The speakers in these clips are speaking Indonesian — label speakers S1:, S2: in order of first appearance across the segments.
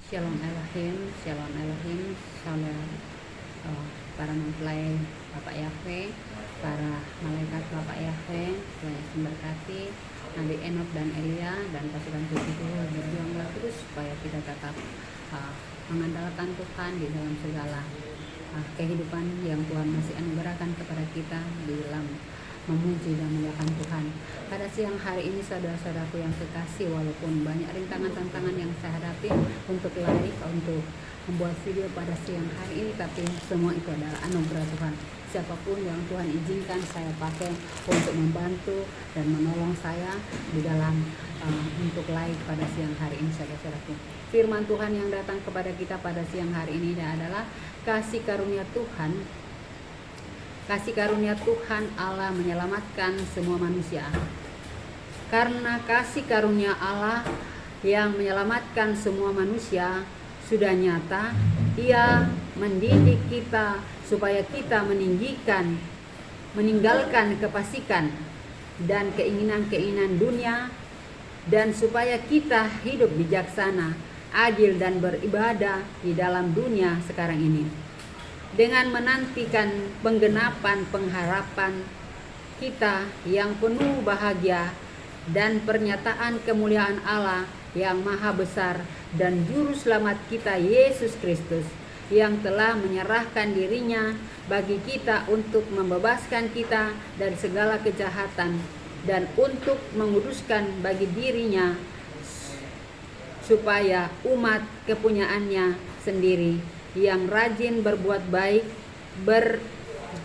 S1: Shalom Elohim, Shalom Elohim, Shalom para mempelai Bapak Yahweh, para malaikat Bapak Yahweh, Tuhan Yesus memberkati Nabi Enok dan Elia dan pasukan 70 berjuanglah terus supaya kita tetap mengandalkan Tuhan di dalam segala kehidupan yang Tuhan masih anugerahkan kepada kita di dalam memuji dan memuliakan Tuhan. Pada siang hari ini saudara-saudaraku yang kekasih, walaupun banyak rintangan-tantangan yang saya hadapi untuk live, untuk membuat video pada siang hari ini, tapi semua itu adalah anugerah Tuhan. Siapapun yang Tuhan izinkan saya pakai untuk membantu dan menolong saya di dalam untuk live pada siang hari ini, saudara-saudaraku. Firman Tuhan yang datang kepada kita pada siang hari ini adalah kasih karunia Tuhan. Kasih karunia Tuhan Allah menyelamatkan semua manusia. Karena kasih karunia Allah yang menyelamatkan semua manusia sudah nyata, Ia mendidik kita supaya kita meninggalkan kefasikan dan keinginan-keinginan dunia, dan supaya kita hidup bijaksana, adil dan beribadah di dalam dunia sekarang ini. Dengan menantikan penggenapan pengharapan kita yang penuh bahagia dan pernyataan kemuliaan Allah yang maha besar dan juru selamat kita Yesus Kristus, yang telah menyerahkan dirinya bagi kita untuk membebaskan kita dari segala kejahatan dan untuk menguduskan bagi dirinya supaya umat kepunyaannya sendiri yang rajin berbuat baik.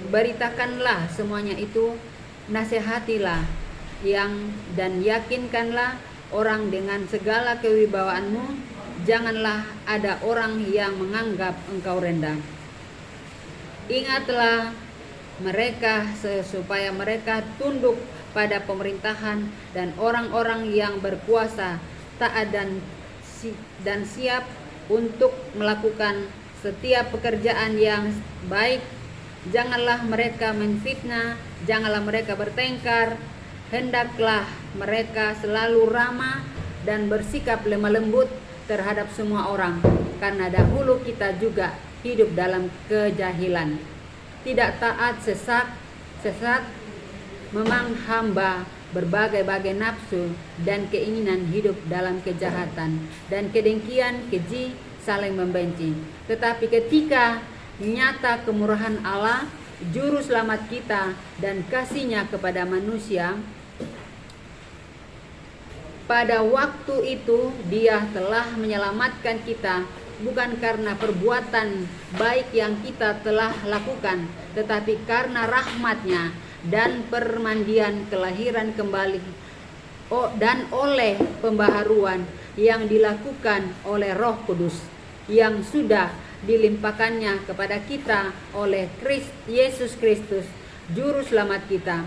S1: Beritakanlah semuanya itu, nasihatilah dan yakinkanlah orang dengan segala kewibawaanmu. Janganlah ada orang yang menganggap engkau rendah. Ingatlah mereka supaya mereka tunduk pada pemerintahan dan orang-orang yang berkuasa, taat dan siap untuk melakukan setiap pekerjaan yang baik. Janganlah mereka menfitnah, janganlah mereka bertengkar. Hendaklah mereka selalu ramah dan bersikap lemah lembut terhadap semua orang, karena dahulu kita juga hidup dalam kejahilan, tidak taat, sesat, memang hamba berbagai-bagai nafsu dan keinginan, hidup dalam kejahatan dan kedengkian, keji, saling membenci. Tetapi ketika nyata kemurahan Allah, juru selamat kita dan kasih-Nya kepada manusia, pada waktu itu Dia telah menyelamatkan kita bukan karena perbuatan baik yang kita telah lakukan, tetapi karena rahmat-Nya dan permandian kelahiran kembali dan oleh pembaharuan yang dilakukan oleh Roh Kudus yang sudah dilimpahkannya kepada kita oleh Yesus Kristus, juru selamat kita,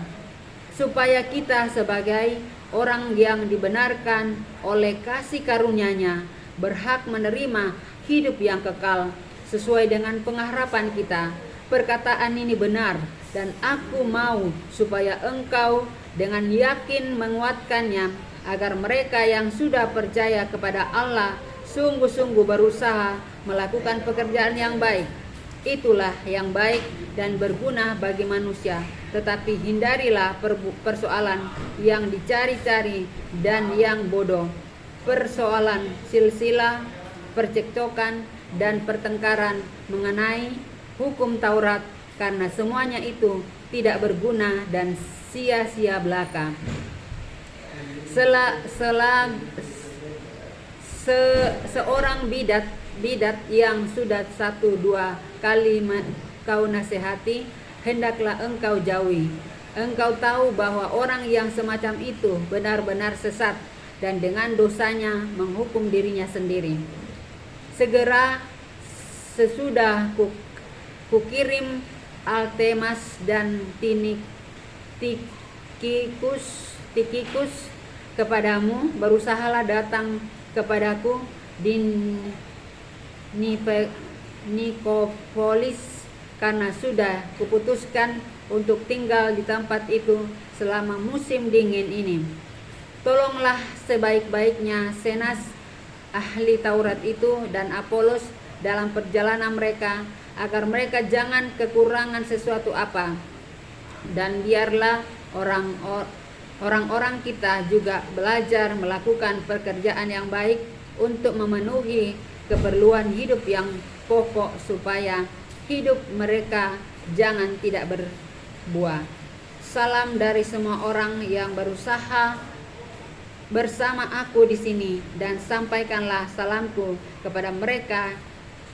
S1: supaya kita sebagai orang yang dibenarkan oleh kasih karunia-Nya berhak menerima hidup yang kekal sesuai dengan pengharapan kita. Perkataan ini benar, dan aku mau supaya engkau dengan yakin menguatkannya, agar mereka yang sudah percaya kepada Allah sungguh-sungguh berusaha melakukan pekerjaan yang baik. Itulah yang baik dan berguna bagi manusia. Tetapi hindarilah persoalan yang dicari-cari dan yang bodoh, persoalan silsilah, percekcokan, dan pertengkaran mengenai hukum Taurat, karena semuanya itu tidak berguna dan sia-sia belaka. Seorang bidat yang sudah 1-2 kali kau nasihati, hendaklah engkau jauhi. Engkau tahu bahwa orang yang semacam itu benar-benar sesat dan dengan dosanya menghukum dirinya sendiri. Segera sesudah kukirim Artemas dan Tikikus kepadamu, berusahalah datang kepadaku di Nikopolis, karena sudah kuputuskan untuk tinggal di tempat itu selama musim dingin ini. Tolonglah sebaik-baiknya Zenas ahli Taurat itu dan Apolos dalam perjalanan mereka, agar mereka jangan kekurangan sesuatu apa. Dan biarlah orang-orang kita juga belajar melakukan pekerjaan yang baik untuk memenuhi keperluan hidup yang pokok, supaya hidup mereka jangan tidak berbuah. Salam dari semua orang yang berusaha bersama aku di sini, dan sampaikanlah salamku kepada mereka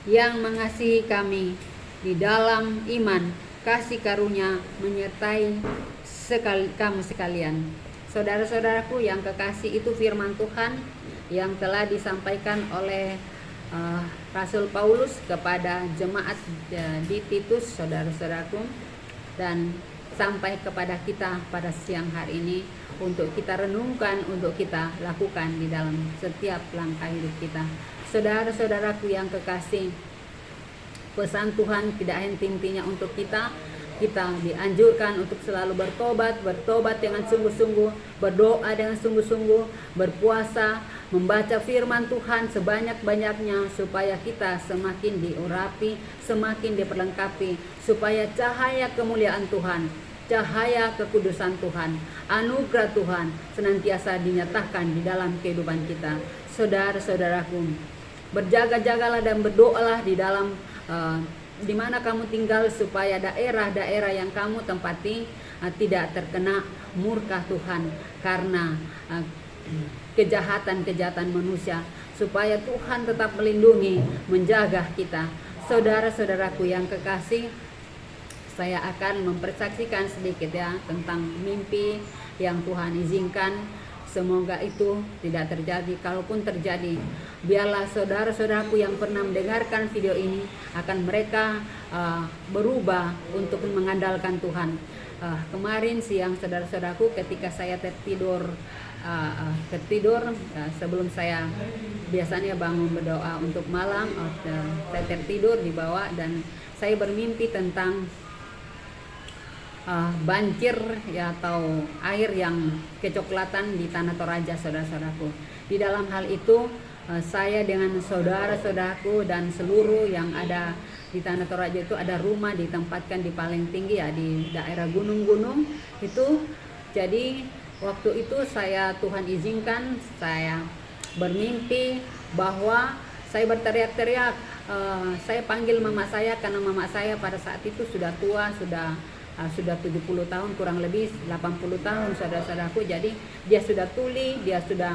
S1: yang mengasihi kami di dalam iman. Kasih karunia menyertai kamu sekalian. Saudara-saudaraku yang kekasih, itu firman Tuhan yang telah disampaikan oleh Rasul Paulus kepada jemaat di Titus, saudara-saudaraku, dan sampai kepada kita pada siang hari ini untuk kita renungkan, untuk kita lakukan di dalam setiap langkah hidup kita. Saudara-saudaraku yang kekasih, pesan Tuhan tidak henti-hentinya untuk kita. Kita dianjurkan untuk selalu bertobat dengan sungguh-sungguh, berdoa dengan sungguh-sungguh, berpuasa, membaca firman Tuhan sebanyak-banyaknya, supaya kita semakin diurapi, semakin diperlengkapi, supaya cahaya kemuliaan Tuhan, cahaya kekudusan Tuhan, anugerah Tuhan senantiasa dinyatakan di dalam kehidupan kita. Saudara-saudaraku, berjaga-jagalah dan berdoalah di dalam di mana kamu tinggal, supaya daerah-daerah yang kamu tempati tidak terkena murka Tuhan karena kejahatan manusia, supaya Tuhan tetap melindungi, menjaga kita. Saudara-saudaraku yang kekasih, saya akan mempersaksikan sedikit ya tentang mimpi yang Tuhan izinkan. Semoga itu tidak terjadi. Kalaupun terjadi, biarlah saudara-saudaraku yang pernah mendengarkan video ini akan mereka berubah untuk mengandalkan Tuhan. Kemarin siang, saudara-saudaraku, ketika saya tertidur, sebelum saya biasanya bangun berdoa untuk malam, saya tertidur di bawah dan saya bermimpi tentang banjir ya, atau air yang kecoklatan di tanah Toraja, saudara-saudaraku. Di dalam hal itu saya dengan saudara-saudaraku dan seluruh yang ada di tanah Toraja itu, ada rumah ditempatkan di paling tinggi ya, di daerah gunung-gunung itu. Jadi waktu itu Tuhan izinkan saya bermimpi bahwa saya berteriak-teriak, saya panggil mama saya, karena mama saya pada saat itu sudah tua, sudah 70 tahun, kurang lebih 80 tahun, saudara-saudaraku. Jadi dia sudah tuli, dia sudah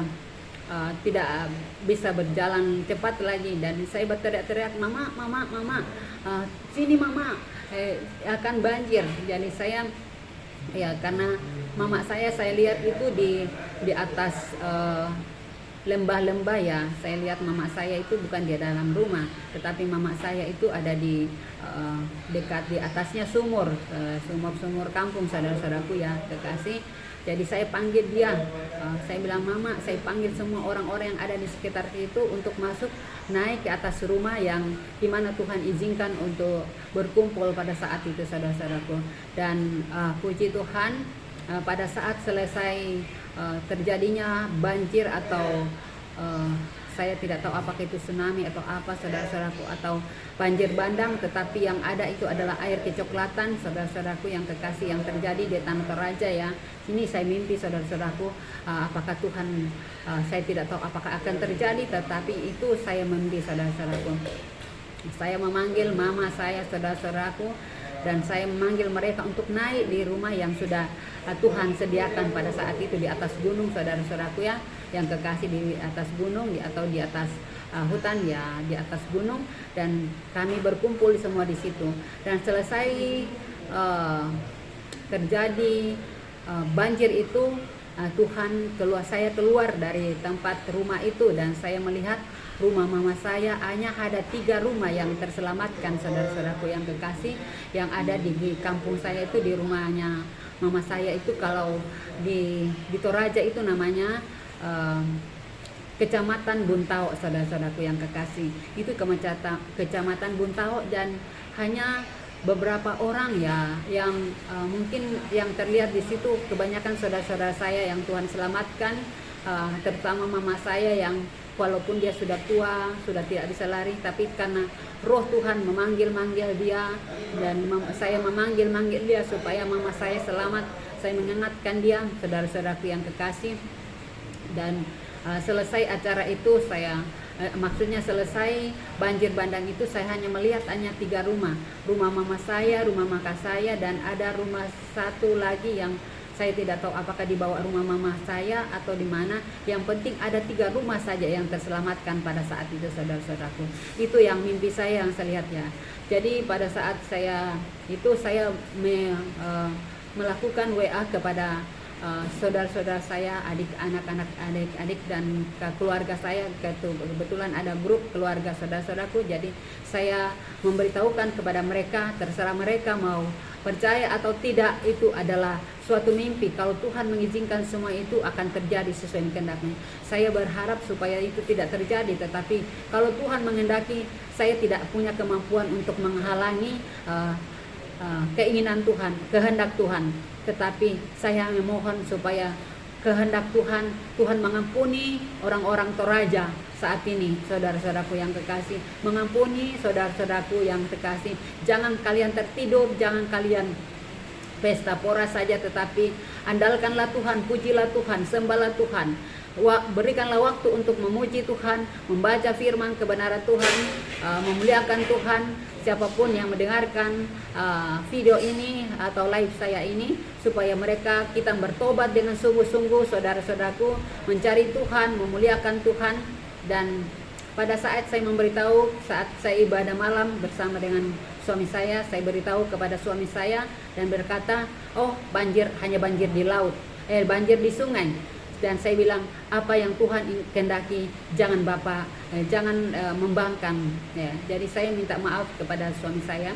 S1: tidak bisa berjalan cepat lagi, dan saya berteriak-teriak, mama, sini mama, akan banjir. Jadi saya ya, karena mama saya lihat itu di atas lembah-lembah ya. Saya lihat mama saya itu bukan di dalam rumah, tetapi mama saya itu ada di dekat di atasnya sumur kampung, saudara-saudaraku ya kekasih. Jadi saya panggil dia, saya bilang, mama, saya panggil semua orang-orang yang ada di sekitar itu untuk masuk naik ke atas rumah yang dimana Tuhan izinkan untuk berkumpul pada saat itu, saudara-saudaraku. Dan puji Tuhan, pada saat selesai terjadinya banjir atau saya tidak tahu apakah itu tsunami atau apa, saudara-saudaraku, atau banjir bandang, tetapi yang ada itu adalah air kecoklatan, saudara-saudaraku yang kekasih, yang terjadi di tanah Toraja ya. Ini saya mimpi, saudara-saudaraku, apakah Tuhan, saya tidak tahu apakah akan terjadi, tetapi itu saya mimpi, saudara-saudaraku. Saya memanggil mama saya, saudara-saudaraku, dan saya memanggil mereka untuk naik di rumah yang sudah Tuhan sediakan pada saat itu di atas gunung, saudara-saudaraku ya, yang kekasih, di atas gunung atau di atas hutan ya, di atas gunung, dan kami berkumpul semua di situ. Dan selesai terjadi banjir itu, saya keluar dari tempat rumah itu, dan saya melihat rumah mama saya hanya ada 3 rumah yang terselamatkan, saudara-saudaraku yang kekasih, yang ada di kampung saya itu. Di rumahnya mama saya itu, kalau di Toraja itu namanya Kecamatan Buntao, saudara-saudaraku yang kekasih. Itu Kecamatan Buntao, dan hanya beberapa orang ya yang mungkin yang terlihat di situ. Kebanyakan saudara-saudara saya yang Tuhan selamatkan, terutama mama saya yang walaupun dia sudah tua, sudah tidak bisa lari, tapi karena roh Tuhan memanggil-manggil dia, dan saya memanggil-manggil dia supaya mama saya selamat. Saya mengingatkan dia, saudara-saudaraku yang kekasih. Dan selesai acara itu maksudnya selesai banjir bandang itu, saya hanya melihat 3 rumah mama saya, rumah maka saya, dan ada rumah satu lagi yang saya tidak tahu apakah di bawah rumah mama saya atau di mana. Yang penting ada 3 rumah saja yang terselamatkan pada saat itu, saudara-saudaraku. Itu yang mimpi saya yang saya lihat ya. Jadi pada saat saya melakukan WA kepada saudara-saudara saya, anak-anak, adik-adik, dan keluarga saya. Kebetulan ada grup keluarga saudara-saudaraku, jadi saya memberitahukan kepada mereka, terserah mereka mau percaya atau tidak, itu adalah suatu mimpi. Kalau Tuhan mengizinkan semua itu akan terjadi sesuai kehendaknya. Saya berharap supaya itu tidak terjadi, tetapi kalau Tuhan menghendaki, saya tidak punya kemampuan untuk menghalangi keinginan Tuhan, kehendak Tuhan. Tetapi saya memohon supaya kehendak Tuhan mengampuni orang-orang Toraja saat ini, saudara-saudaraku yang kekasih. Mengampuni saudara-saudaraku yang kekasih. Jangan kalian tertidur, jangan kalian pesta pora saja, tetapi andalkanlah Tuhan, pujilah Tuhan, sembahlah Tuhan. Berikanlah waktu untuk memuji Tuhan, membaca firman kebenaran Tuhan, memuliakan Tuhan. Siapapun yang mendengarkan video ini atau live saya ini, supaya kita bertobat dengan sungguh-sungguh, saudara-saudaraku, mencari Tuhan, memuliakan Tuhan. Dan pada saat saya memberitahu, saat saya ibadah malam bersama dengan suami saya beritahu kepada suami saya dan berkata, oh hanya banjir di laut, banjir di sungai. Dan saya bilang, apa yang Tuhan kehendaki, jangan jangan membangkang ya. Jadi saya minta maaf kepada suami saya.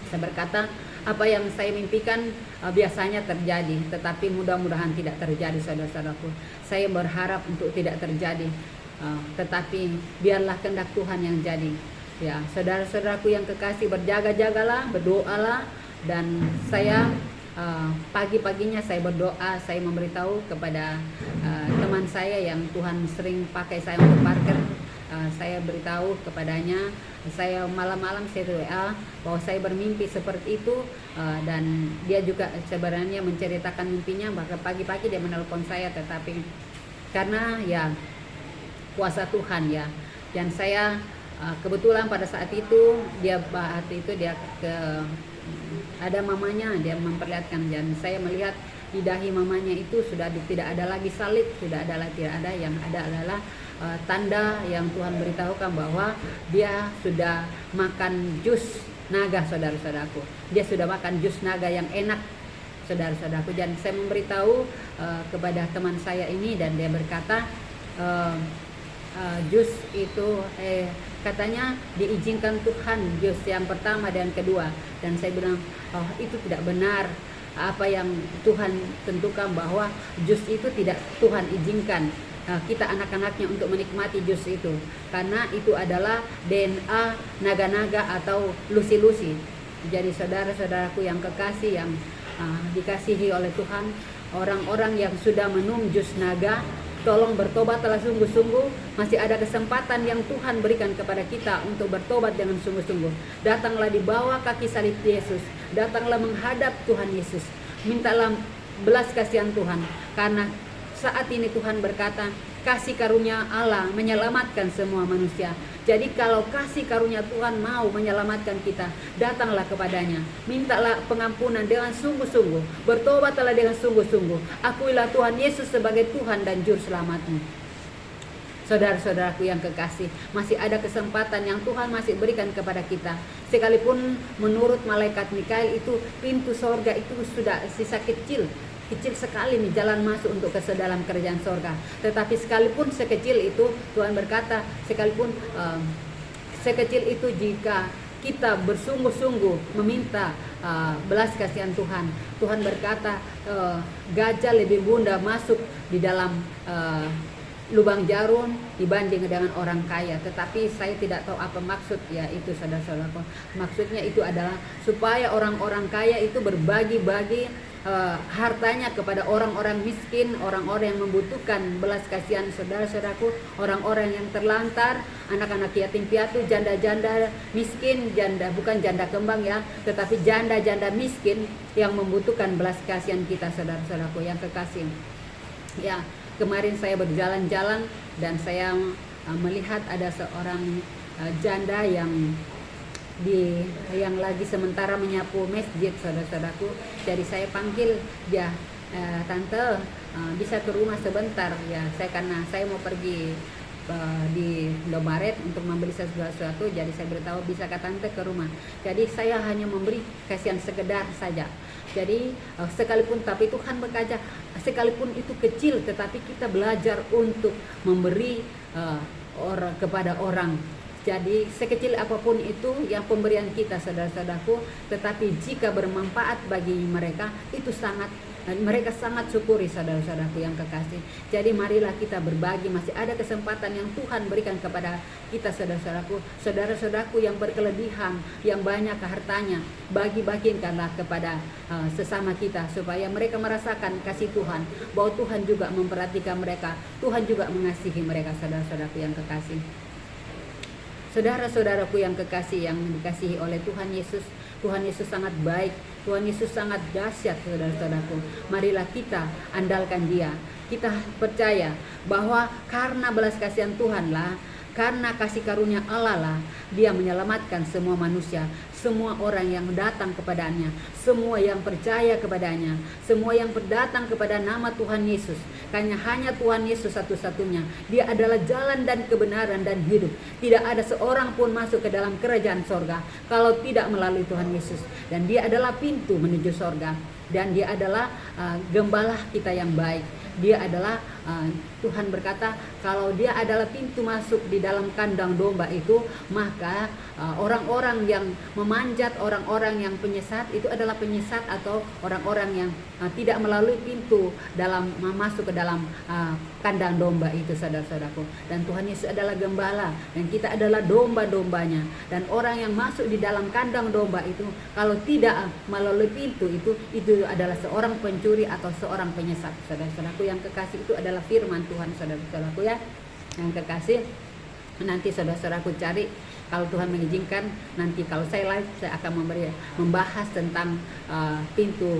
S1: Saya berkata, apa yang saya mimpikan biasanya terjadi, tetapi mudah-mudahan tidak terjadi, saudara-saudaraku. Saya berharap untuk tidak terjadi, tetapi biarlah kehendak Tuhan yang jadi. Ya, saudara-saudaraku yang kekasih, berjaga-jagalah, berdoalah. Dan saya pagi-paginya saya berdoa, saya memberitahu kepada teman saya yang Tuhan sering pakai saya untuk parkir. Saya beritahu kepadanya, saya malam-malam saya WA bahwa saya bermimpi seperti itu, dan dia juga sebenarnya menceritakan mimpinya. Bahkan pagi-pagi dia menelpon saya, tetapi karena ya kuasa Tuhan ya. Dan saya kebetulan pada saat itu ada mamanya, dia memperlihatkan, dan saya melihat di dahi mamanya itu sudah tidak ada lagi salib, tidak ada, yang ada adalah tanda yang Tuhan beritahukan bahwa dia sudah makan jus naga, saudara-saudaraku. Dia sudah makan jus naga yang enak, saudara-saudaraku. Dan saya memberitahu kepada teman saya ini, dan dia berkata, jus itu katanya diizinkan Tuhan, jus yang pertama dan kedua. Dan saya bilang, oh itu tidak benar. Apa yang Tuhan tentukan bahwa jus itu tidak Tuhan izinkan kita anak-anaknya untuk menikmati jus itu, karena itu adalah DNA naga-naga atau lusi-lusi. Jadi saudara-saudaraku yang kekasih, yang dikasihi oleh Tuhan, orang-orang yang sudah minum jus naga, tolong bertobatlah sungguh-sungguh. Masih ada kesempatan yang Tuhan berikan kepada kita untuk bertobat dengan sungguh-sungguh. Datanglah di bawah kaki salib Yesus, datanglah menghadap Tuhan Yesus, mintalah belas kasihan Tuhan. Karena saat ini Tuhan berkata, kasih karunia Allah menyelamatkan semua manusia. Jadi kalau kasih karunia Tuhan mau menyelamatkan kita, datanglah kepadanya, mintalah pengampunan dengan sungguh-sungguh, bertobatlah dengan sungguh-sungguh, akuilah Tuhan Yesus sebagai Tuhan dan Juru Selamatmu. Saudara-saudaraku yang kekasih, masih ada kesempatan yang Tuhan masih berikan kepada kita. Sekalipun menurut malaikat Mikael itu pintu sorga itu sudah sisa kecil sekali nih jalan masuk untuk ke dalam kerajaan sorga. Tetapi sekalipun sekecil itu, Tuhan berkata, sekalipun sekecil itu, jika kita bersungguh-sungguh meminta belas kasihan Tuhan, Tuhan berkata, gajah lebih mudah masuk di dalam lubang jarum dibanding dengan orang kaya. Tetapi saya tidak tahu apa maksud ya itu, saudara-saudaraku. Maksudnya itu adalah supaya orang-orang kaya itu berbagi-bagi hartanya kepada orang-orang miskin, orang-orang yang membutuhkan belas kasihan saudara-saudaraku, orang-orang yang terlantar, anak-anak yatim piatu, janda-janda miskin, janda bukan janda kembang ya, tetapi janda-janda miskin yang membutuhkan belas kasihan kita saudara-saudaraku yang kekasih. Ya, kemarin saya berjalan-jalan dan saya melihat ada seorang janda yang lagi sementara menyapu masjid saudara-saudaraku. Jadi saya panggil dia, tante bisa ke rumah sebentar ya, karena saya mau pergi di Indomaret untuk membeli sesuatu. Jadi saya beritahu bisa ke tante ke rumah. Jadi saya hanya memberi kasihan sekedar saja. Jadi sekalipun, tapi Tuhan berkata sekalipun itu kecil, tetapi kita belajar untuk memberi kepada orang. Jadi sekecil apapun itu yang pemberian kita saudara-saudaraku, tetapi jika bermanfaat bagi mereka, itu mereka sangat syukuri saudara-saudaraku yang kekasih. Jadi marilah kita berbagi, masih ada kesempatan yang Tuhan berikan kepada kita saudara-saudaraku. Saudara-saudaraku yang berkelebihan, yang banyak hartanya, bagi-bagikanlah kepada sesama kita, supaya mereka merasakan kasih Tuhan, bahwa Tuhan juga memperhatikan mereka, Tuhan juga mengasihi mereka saudara-saudaraku yang kekasih. Saudara-saudaraku yang kekasih, yang dikasihi oleh Tuhan Yesus, Tuhan Yesus sangat baik, Tuhan Yesus sangat dahsyat saudara-saudaraku. Marilah kita andalkan Dia. Kita percaya bahwa karena belas kasihan Tuhanlah, karena kasih karunia Allah lah, Dia menyelamatkan semua manusia, semua orang yang datang kepadanya, semua yang percaya kepadanya, semua yang berdatang kepada nama Tuhan Yesus. Karena hanya Tuhan Yesus satu-satunya, Dia adalah jalan dan kebenaran dan hidup. Tidak ada seorang pun masuk ke dalam kerajaan sorga kalau tidak melalui Tuhan Yesus. Dan Dia adalah pintu menuju sorga. Dan Dia adalah gembala kita yang baik. Dia adalah Tuhan berkata kalau Dia adalah pintu masuk di dalam kandang domba itu, maka orang-orang yang memanjat, orang-orang yang penyesat itu adalah penyesat atau orang-orang yang tidak melalui pintu dalam masuk ke dalam kandang domba itu saudara-saudaraku. Dan Tuhan Yesus adalah gembala dan kita adalah domba-dombanya. Dan orang yang masuk di dalam kandang domba itu kalau tidak melalui pintu itu adalah seorang pencuri atau seorang penyesat saudara-saudaraku yang kekasih. Itu adalah firman Tuhan saudara-saudaraku ya yang kekasih. Nanti saudara-saudaraku cari, kalau Tuhan mengizinkan, nanti kalau saya live saya akan membahas tentang pintu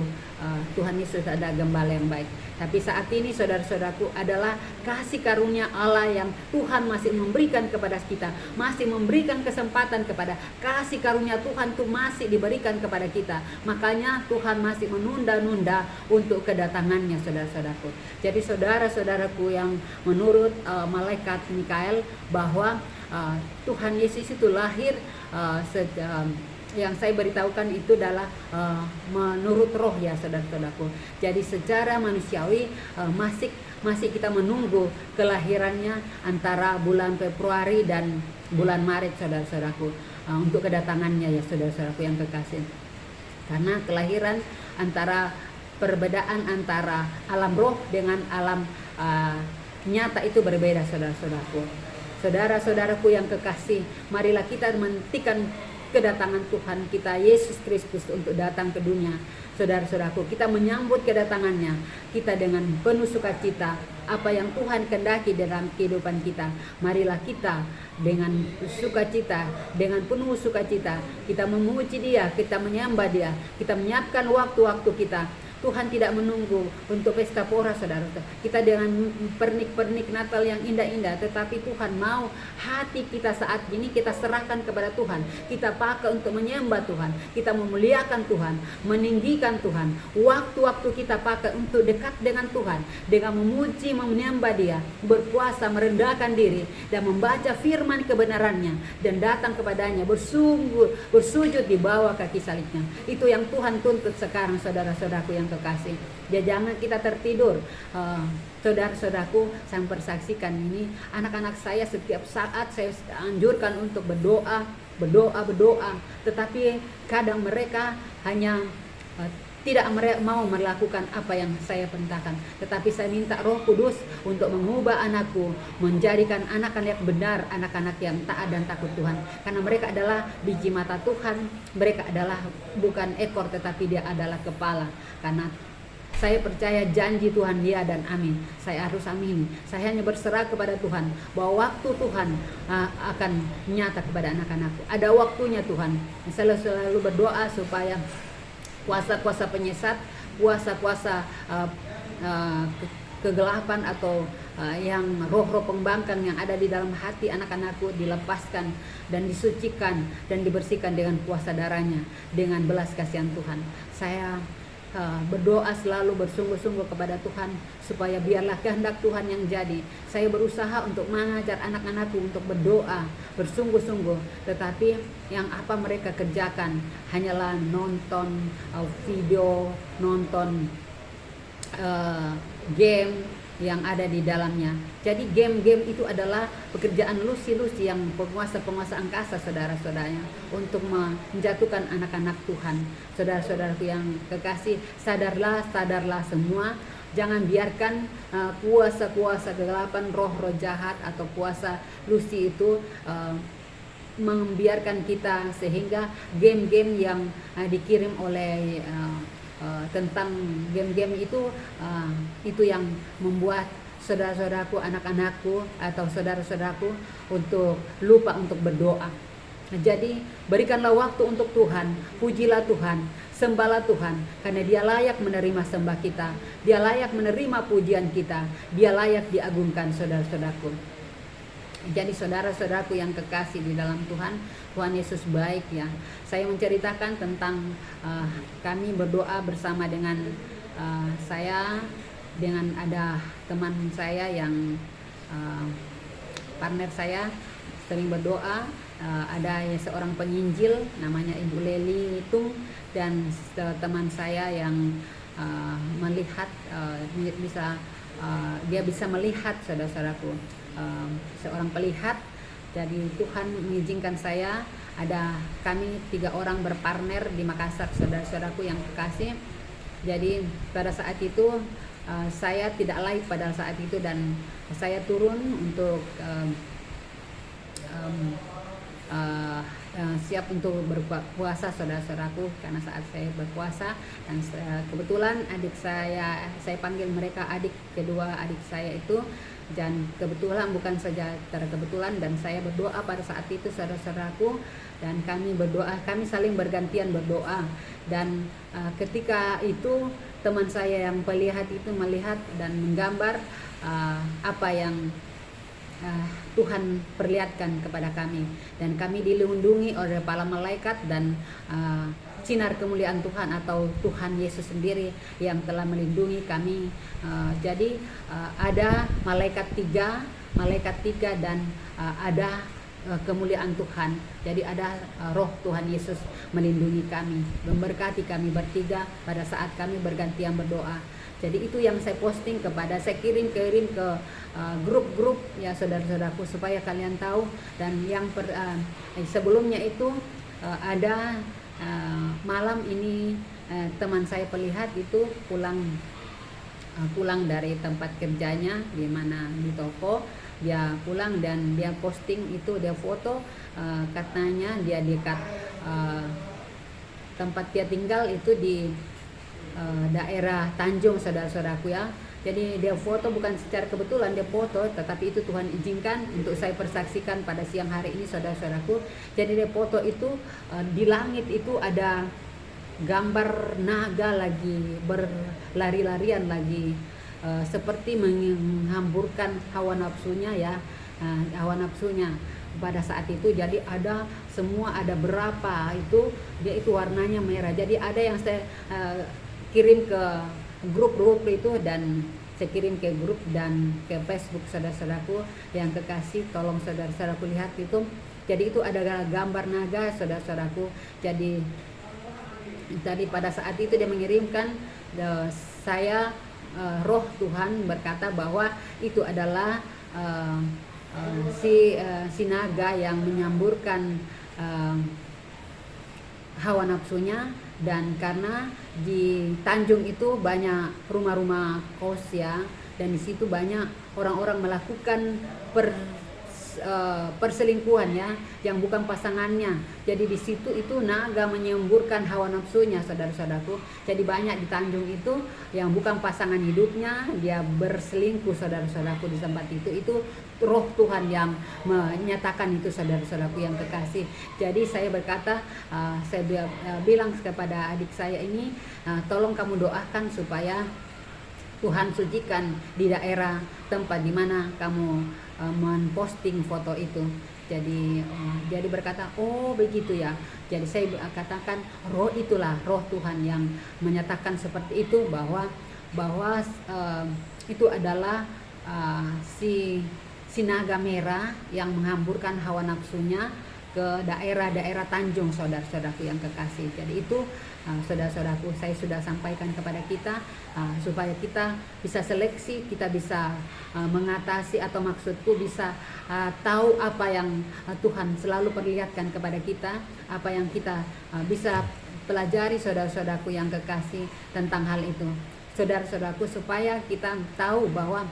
S1: Tuhan Yesus ada gembala yang baik. Tapi saat ini saudara-saudaraku adalah kasih karunia Allah yang Tuhan masih memberikan kepada kita, masih memberikan kesempatan kepada kasih karunia Tuhan itu masih diberikan kepada kita. Makanya Tuhan masih menunda-nunda untuk kedatangannya saudara-saudaraku. Jadi saudara-saudaraku yang menurut malaikat Mikael bahwa Tuhan Yesus itu lahir yang saya beritahukan itu adalah menurut roh ya saudara-saudaraku. Jadi secara manusiawi masih kita menunggu kelahirannya antara bulan Februari dan bulan Maret saudara-saudaraku, untuk kedatangannya ya saudara-saudaraku yang kekasih. Karena kelahiran antara perbedaan antara alam roh dengan alam nyata itu berbeda saudara-saudaraku. Saudara-saudaraku yang kekasih, marilah kita menantikan kedatangan Tuhan kita Yesus Kristus untuk datang ke dunia. Saudara-saudaraku, kita menyambut kedatangannya kita dengan penuh sukacita. Apa yang Tuhan kehendaki dalam kehidupan kita, marilah kita dengan sukacita, dengan penuh sukacita kita memuji Dia, kita menyembah Dia, kita menyiapkan waktu-waktu kita. Tuhan tidak menunggu untuk pesta pora saudara. Kita dengan pernik-pernik Natal yang indah-indah, tetapi Tuhan mau hati kita saat ini kita serahkan kepada Tuhan. Kita pakai untuk menyembah Tuhan, kita memuliakan Tuhan, meninggikan Tuhan. Waktu-waktu kita pakai untuk dekat dengan Tuhan, dengan memuji, menyembah Dia, berpuasa, merendahkan diri, dan membaca firman kebenarannya, dan datang kepadanya bersujud di bawah kaki salibnya. Itu yang Tuhan tuntut sekarang saudara-saudaraku yang kekasih. Ya, jangan kita tertidur. Saudara-saudaraku, saya persaksikan ini, anak-anak saya setiap saat saya anjurkan untuk berdoa. Tetapi kadang mereka hanya tidak mau melakukan apa yang saya perintahkan. Tetapi saya minta Roh Kudus untuk mengubah anakku, menjadikan anak-anak yang benar, anak-anak yang taat dan takut Tuhan. Karena mereka adalah biji mata Tuhan, mereka adalah bukan ekor tetapi dia adalah kepala. Karena Saya percaya janji Tuhan ya dan amin. Saya harus amini. Saya hanya berserah kepada Tuhan bahwa waktu Tuhan akan nyata kepada anak-anakku. Ada waktunya Tuhan. Saya selalu berdoa supaya kuasa-kuasa penyesat, kuasa-kuasa kegelapan atau yang roh-roh pembangkang yang ada di dalam hati anak-anakku dilepaskan dan disucikan dan dibersihkan dengan kuasa darahnya, dengan belas kasihan Tuhan. Saya berdoa selalu bersungguh-sungguh kepada Tuhan supaya biarlah kehendak Tuhan yang jadi. Saya berusaha untuk mengajar anak-anakku untuk berdoa bersungguh-sungguh, tetapi yang apa mereka kerjakan hanyalah nonton video, nonton game yang ada di dalamnya. Jadi game-game itu adalah pekerjaan lusi-lusi yang penguasa-penguasa angkasa, saudara-saudaranya, untuk menjatuhkan anak-anak Tuhan. Saudara-saudaraku yang kekasih, sadarlah semua. Jangan biarkan kuasa-kuasa kegelapan, roh-roh jahat atau kuasa lusi itu membiarkan kita, sehingga game-game yang dikirim oleh tentang game-game itu yang membuat saudara-saudaraku, anak-anakku atau saudara-saudaraku untuk lupa untuk berdoa. Jadi berikanlah waktu untuk Tuhan, pujilah Tuhan, sembahlah Tuhan, karena Dia layak menerima sembah kita, Dia layak menerima pujian kita, Dia layak diagungkan, saudara-saudaraku. Jadi saudara-saudaraku yang kekasih di dalam Tuhan, Tuhan Yesus baik ya. Saya menceritakan tentang kami berdoa bersama dengan saya, dengan ada teman saya yang partner saya sering berdoa. Ada seorang penginjil namanya Ibu Leli Nitung, dan teman saya yang melihat dia bisa melihat, saudara-saudaraku, seorang pelihat. Jadi Tuhan mengizinkan saya, kami 3 orang berpartner di Makassar, saudara-saudaraku yang kekasih. Jadi pada saat itu saya tidak live pada saat itu, dan saya turun untuk siap untuk berpuasa, saudara-saudaraku, karena saat saya berpuasa. Dan kebetulan adik saya panggil mereka adik, kedua adik saya itu, dan kebetulan bukan saja terkebetulan, dan saya berdoa pada saat itu, saudara-saudaraku, dan kami berdoa, kami saling bergantian berdoa. Dan ketika itu teman saya yang pelihat itu melihat dan menggambar apa yang Tuhan perlihatkan kepada kami, dan kami dilindungi oleh para malaikat dan sinar kemuliaan Tuhan atau Tuhan Yesus sendiri yang telah melindungi kami. Jadi ada malaikat tiga dan ada kemuliaan Tuhan. Jadi ada roh Tuhan Yesus melindungi kami, memberkati kami bertiga pada saat kami bergantian berdoa. Jadi itu yang saya posting saya kirim ke grup-grup ya, saudara-saudaraku, supaya kalian tahu. Dan yang sebelumnya itu ada malam ini teman saya pelihat itu pulang dari tempat kerjanya di mana di toko. Dia pulang dan dia posting itu, dia foto, katanya dia dekat tempat dia tinggal itu di daerah Tanjung, saudara-saudaraku ya. Jadi dia foto bukan secara kebetulan dia foto, tetapi itu Tuhan izinkan untuk saya persaksikan pada siang hari ini, saudara-saudaraku. Jadi dia foto itu di langit itu ada gambar naga lagi berlari-larian lagi, seperti menghamburkan hawa nafsunya ya, hawa nafsunya pada saat itu. Jadi ada berapa itu, dia itu warnanya merah. Jadi ada yang saya kirim ke grup-grup itu, dan saya kirim ke grup dan ke Facebook, saudara-saudaraku yang kekasih, tolong saudara-saudaraku lihat itu. Jadi itu ada gambar naga, saudara-saudaraku. Jadi tadi pada saat itu dia mengirimkan, saya roh Tuhan berkata bahwa itu adalah si naga yang menyamburkan hawa nafsunya. Dan karena di Tanjung itu banyak rumah-rumah kos ya, dan di situ banyak orang-orang melakukan perselingkuhan ya, yang bukan pasangannya. Jadi di situ itu naga menyemburkan hawa nafsunya, saudara-saudaraku. Jadi banyak di Tanjung itu yang bukan pasangan hidupnya, dia berselingkuh, saudara-saudaraku, di tempat itu. Itu roh Tuhan yang menyatakan itu, saudara-saudaraku yang kekasih. Jadi saya berkata, saya bilang kepada adik saya ini, tolong kamu doakan supaya Tuhan sucikan di daerah tempat di mana kamu memposting foto itu. Jadi berkata, oh begitu ya. Jadi saya katakan, roh itulah roh Tuhan yang menyatakan seperti itu, bahwa itu adalah si naga merah yang menghamburkan hawa nafsunya ke daerah-daerah Tanjung, saudara-saudaraku yang kekasih. Jadi itu saudara-saudaraku, saya sudah sampaikan kepada kita supaya kita bisa seleksi, kita bisa mengatasi, atau maksudku bisa tahu apa yang Tuhan selalu perlihatkan kepada kita, apa yang kita bisa pelajari, saudara-saudaraku yang kekasih, tentang hal itu. Saudara-saudaraku, supaya kita tahu bahwa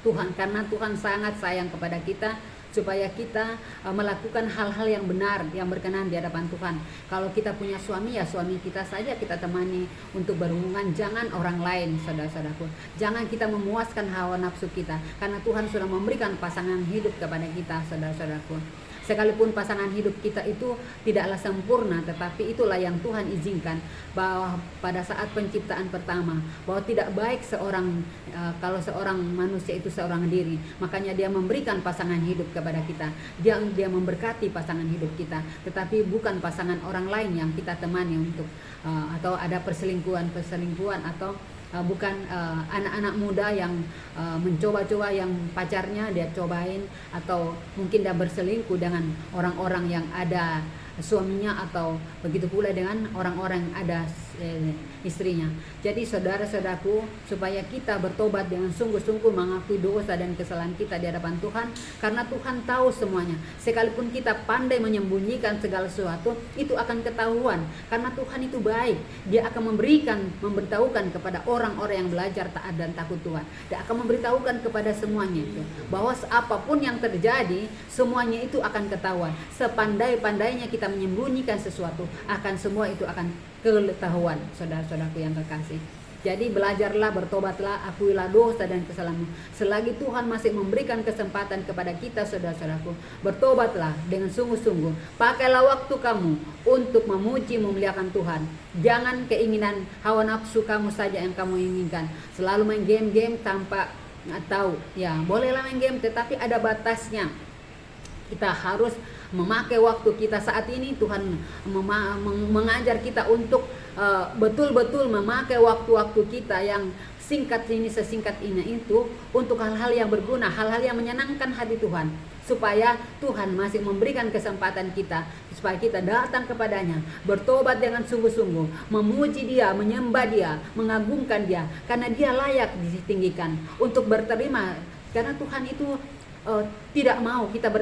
S1: Tuhan, karena Tuhan sangat sayang kepada kita, supaya kita melakukan hal-hal yang benar, yang berkenan di hadapan Tuhan. Kalau kita punya suami, ya suami kita saja kita temani untuk berhubungan, jangan orang lain, saudara-saudaraku. Jangan kita memuaskan hawa nafsu kita, karena Tuhan sudah memberikan pasangan hidup kepada kita, saudara-saudaraku. Sekalipun pasangan hidup kita itu tidaklah sempurna, tetapi itulah yang Tuhan izinkan, bahwa pada saat penciptaan pertama, bahwa tidak baik kalau seorang manusia itu seorang diri, makanya dia memberikan pasangan hidup kepada kita. Dia memberkati pasangan hidup kita, tetapi bukan pasangan orang lain yang kita temani untuk atau ada perselingkuhan atau bukan anak-anak muda yang mencoba-coba yang pacarnya dia cobain, atau mungkin dia berselingkuh dengan orang-orang yang ada suaminya, atau begitu pula dengan orang-orang yang ada istrinya. Jadi saudara-saudaraku, supaya kita bertobat dengan sungguh-sungguh, mengakui dosa dan kesalahan kita di hadapan Tuhan, karena Tuhan tahu semuanya. Sekalipun kita pandai menyembunyikan segala sesuatu, itu akan ketahuan, karena Tuhan itu baik. Dia akan memberitahukan kepada orang-orang yang belajar taat dan takut Tuhan. Dia akan memberitahukan kepada semuanya itu, bahwa apapun yang terjadi, semuanya itu akan ketahuan. Sepandai-pandainya kita menyembunyikan sesuatu, akan semua itu akan ketahuan, saudara-saudaraku yang kekasih. Jadi belajarlah, bertobatlah, akuilah dosa dan kesalahanmu. Selagi Tuhan masih memberikan kesempatan kepada kita, saudara-saudaraku, bertobatlah dengan sungguh-sungguh. Pakailah waktu kamu untuk memuji, memuliakan Tuhan. Jangan keinginan hawa nafsu kamu saja yang kamu inginkan. Selalu main game-game tanpa tahu. Ya, bolehlah main game, tetapi ada batasnya. Kita harus memakai waktu kita saat ini. Tuhan mengajar kita untuk betul-betul memakai waktu-waktu kita yang singkat ini, sesingkat ini itu, untuk hal-hal yang berguna, hal-hal yang menyenangkan hati Tuhan, supaya Tuhan masih memberikan kesempatan kita, supaya kita datang kepadanya, bertobat dengan sungguh-sungguh, memuji Dia, menyembah Dia, mengagungkan Dia, karena Dia layak ditinggikan, untuk berterima, karena Tuhan itu tidak mau kita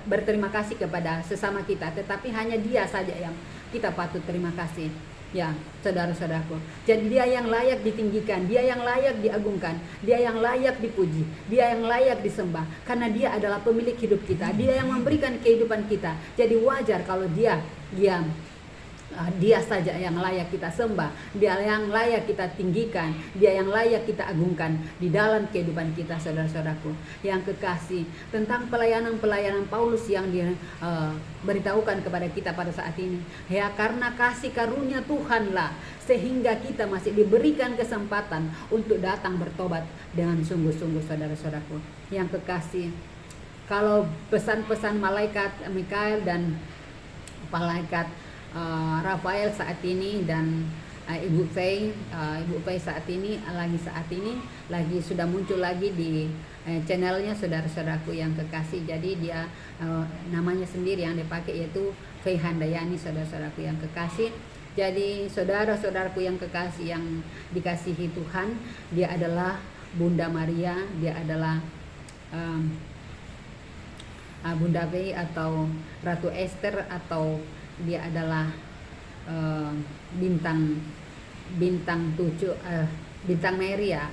S1: berterima kasih kepada sesama kita, tetapi hanya Dia saja yang kita patut terima kasih. Ya, saudara-saudaraku. Jadi Dia yang layak ditinggikan, Dia yang layak diagungkan, Dia yang layak dipuji, Dia yang layak disembah, karena Dia adalah pemilik hidup kita, Dia yang memberikan kehidupan kita. Jadi wajar kalau Dia saja yang layak kita sembah, Dia yang layak kita tinggikan, Dia yang layak kita agungkan di dalam kehidupan kita, saudara-saudaraku yang kekasih. Tentang pelayanan Paulus yang dia beritahukan kepada kita pada saat ini, ya, karena kasih karunia Tuhanlah sehingga kita masih diberikan kesempatan untuk datang bertobat dengan sungguh-sungguh, saudara-saudaraku yang kekasih. Kalau pesan-pesan malaikat Mikael dan malaikat Rafael saat ini, dan Ibu Fei saat ini lagi sudah muncul lagi di channelnya, saudara-saudaraku yang kekasih. Jadi dia namanya sendiri yang dipakai yaitu Fei Handayani, saudara-saudaraku yang kekasih. Jadi saudara-saudaraku yang kekasih yang dikasihi Tuhan, dia adalah Bunda Maria, dia adalah Bunda Fei atau Ratu Esther, atau dia adalah bintang 7, bintang Mary ya,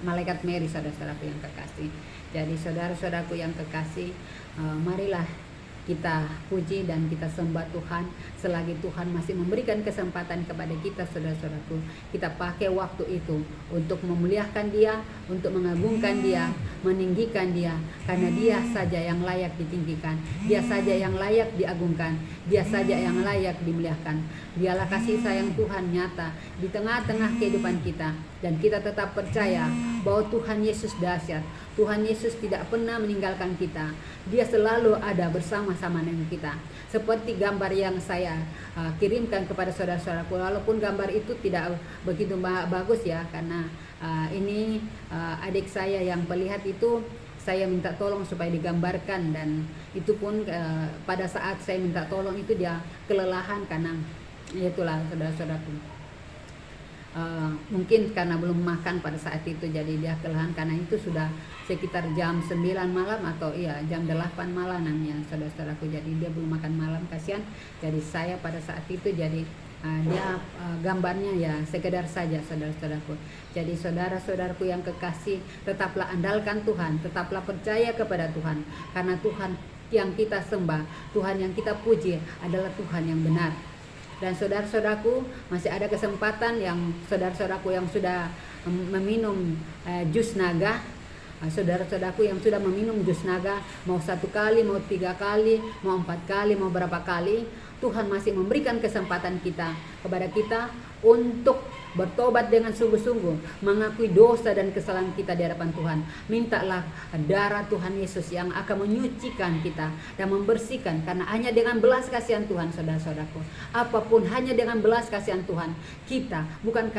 S1: malaikat Mary, saudara-saudaraku yang kekasih. Jadi saudara-saudaraku yang kekasih, marilah kita puji dan kita sembah Tuhan selagi Tuhan masih memberikan kesempatan kepada kita, saudara-saudaraku. Kita pakai waktu itu untuk memuliakan Dia, untuk mengagungkan Dia, meninggikan Dia, karena Dia saja yang layak ditinggikan, Dia saja yang layak diagungkan, Dia saja yang layak dimuliakan. Dialah kasih sayang Tuhan nyata di tengah-tengah kehidupan kita, dan kita tetap percaya bahwa Tuhan Yesus dahsyat. Tuhan Yesus tidak pernah meninggalkan kita. Dia selalu ada bersama-sama dengan kita. Seperti gambar yang saya kirimkan kepada saudara-saudaraku, walaupun gambar itu tidak begitu bagus ya, karena ini adik saya yang melihat itu, saya minta tolong supaya digambarkan, dan itu pun pada saat saya minta tolong itu dia kelelahan karena itulah saudara-saudaraku. Mungkin karena belum makan pada saat itu, jadi dia kelelahan, karena itu sudah sekitar jam 9 malam atau jam 8 malam ya saudara-saudaraku. Jadi dia belum makan malam, kasihan. Jadi saya pada saat itu jadi dia gambarnya ya sekedar saja, saudara-saudaraku. Jadi saudara-saudaraku yang kekasih, tetaplah andalkan Tuhan, tetaplah percaya kepada Tuhan, karena Tuhan yang kita sembah, Tuhan yang kita puji adalah Tuhan yang benar. Dan saudara-saudaraku, masih ada kesempatan yang saudara-saudaraku yang sudah meminum jus naga, saudara-saudaraku yang sudah meminum jus naga, mau 1 kali, mau 3 kali, mau 4 kali, mau berapa kali, Tuhan masih memberikan kesempatan kepada kita untuk bertobat dengan sungguh-sungguh, mengakui dosa dan kesalahan kita di hadapan Tuhan. Mintalah darah Tuhan Yesus yang akan menyucikan kita dan membersihkan, karena hanya dengan belas kasihan Tuhan, saudara-saudaraku, apapun hanya dengan belas kasihan Tuhan kita, bukan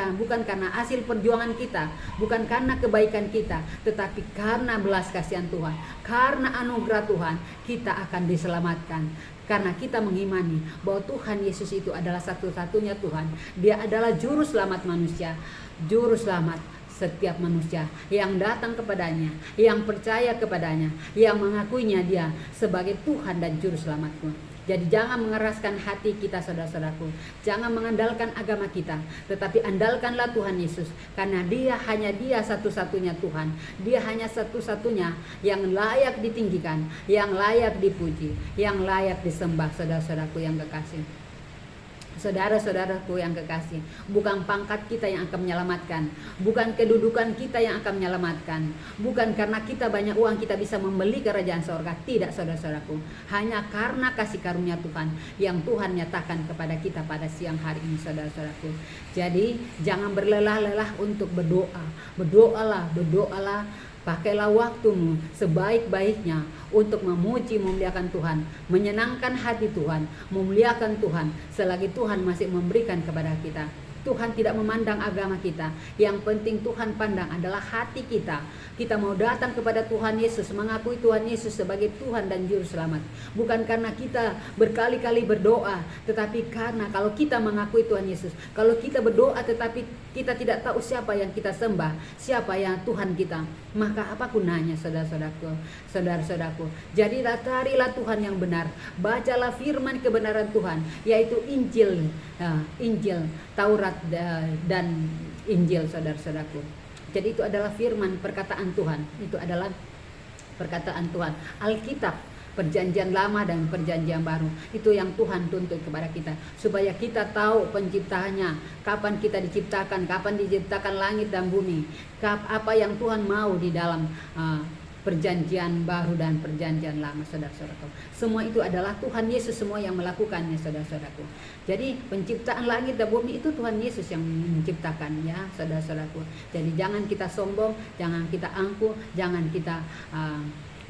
S1: karena hasil perjuangan kita, bukan karena kebaikan kita, tetapi karena belas kasihan Tuhan, karena anugerah Tuhan, kita akan diselamatkan. Karena kita mengimani bahwa Tuhan Yesus itu adalah satu-satunya Tuhan. Dia adalah juru selamat manusia, juru selamat setiap manusia yang datang kepadanya, yang percaya kepadanya, yang mengakuinya Dia sebagai Tuhan dan juru selamatku. Jadi jangan mengeraskan hati kita, saudara-saudaraku. Jangan mengandalkan agama kita, tetapi andalkanlah Tuhan Yesus, karena hanya Dia satu-satunya Tuhan. Dia hanya satu-satunya yang layak ditinggikan, yang layak dipuji, yang layak disembah, saudara-saudaraku yang kekasih. Saudara-saudaraku yang kekasih, bukan pangkat kita yang akan menyelamatkan, bukan kedudukan kita yang akan menyelamatkan, bukan karena kita banyak uang kita bisa membeli kerajaan sorga. Tidak, saudara-saudaraku, hanya karena kasih karunia Tuhan yang Tuhan nyatakan kepada kita pada siang hari ini, saudara-saudaraku. Jadi jangan berlelah-lelah untuk berdoa. Berdoalah, pakailah waktumu sebaik-baiknya untuk memuji, memuliakan Tuhan, menyenangkan hati Tuhan, memuliakan Tuhan selagi Tuhan masih memberikan kepada kita. Tuhan tidak memandang agama kita, yang penting Tuhan pandang adalah hati kita. Kita mau datang kepada Tuhan Yesus, mengakui Tuhan Yesus sebagai Tuhan dan Juru Selamat, bukan karena kita berkali-kali berdoa, tetapi karena kalau kita mengakui Tuhan Yesus, kalau kita berdoa tetapi kita tidak tahu siapa yang kita sembah, siapa yang Tuhan kita, maka apa gunanya, saudara-saudaraku? Jadilah, carilah Tuhan yang benar, bacalah firman kebenaran Tuhan, yaitu Injil, Taurat dan Injil, saudara-saudaraku. Jadi itu adalah firman perkataan Tuhan, itu adalah perkataan Tuhan. Alkitab, perjanjian lama dan perjanjian baru, itu yang Tuhan tuntut kepada kita, supaya kita tahu penciptaannya, kapan kita diciptakan, kapan diciptakan langit dan bumi, apa yang Tuhan mau di dalam perjanjian baru dan perjanjian lama, saudara-saudaraku. Semua itu adalah Tuhan Yesus semua yang melakukannya, saudara-saudaraku. Jadi penciptaan langit dan bumi itu Tuhan Yesus yang menciptakan, ya saudara-saudaraku. Jadi jangan kita sombong, jangan kita angkuh, jangan kita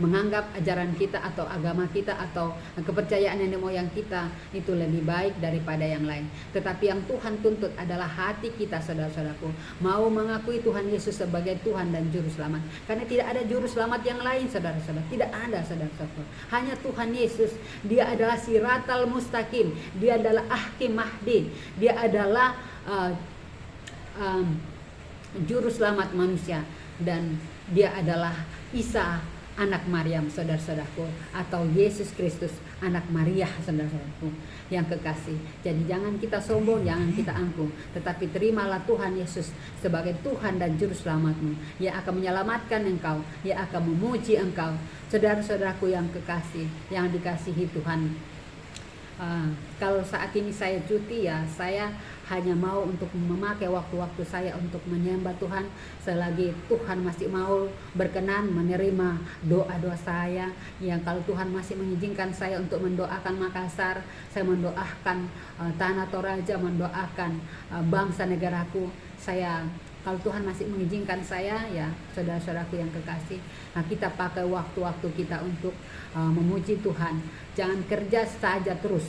S1: menganggap ajaran kita atau agama kita atau kepercayaan nenek moyang kita itu lebih baik daripada yang lain. Tetapi yang Tuhan tuntut adalah hati kita, saudara-saudaraku, mau mengakui Tuhan Yesus sebagai Tuhan dan Juru Selamat. Karena tidak ada Juru Selamat yang lain, saudara-saudara. Tidak ada, saudara-saudara. Hanya Tuhan Yesus. Dia adalah Siratal Mustaqim. Dia adalah Hakim Mahdi. Dia adalah Juru Selamat manusia. Dan Dia adalah Isa, anak Maryam, saudara-saudaraku, atau Yesus Kristus, anak Maria, saudara-saudaraku yang kekasih. Jadi jangan kita sombong, jangan kita angkuh, tetapi terimalah Tuhan Yesus sebagai Tuhan dan Juru Selamatmu. Ia akan menyelamatkan engkau, Ia akan memuji engkau, saudara-saudaraku yang kekasih, yang dikasihi Tuhan. Kalau saat ini saya cuti ya, saya hanya mau untuk memakai waktu-waktu saya untuk menyembah Tuhan selagi Tuhan masih mau berkenan menerima doa-doa saya. Yang kalau Tuhan masih mengizinkan saya untuk mendoakan Makassar, saya mendoakan Tanah Toraja, mendoakan bangsa negaraku. Kalau Tuhan masih mengizinkan saya, ya saudara-saudaraku yang kekasih, nah kita pakai waktu-waktu kita untuk memuji Tuhan. Jangan kerja saja terus,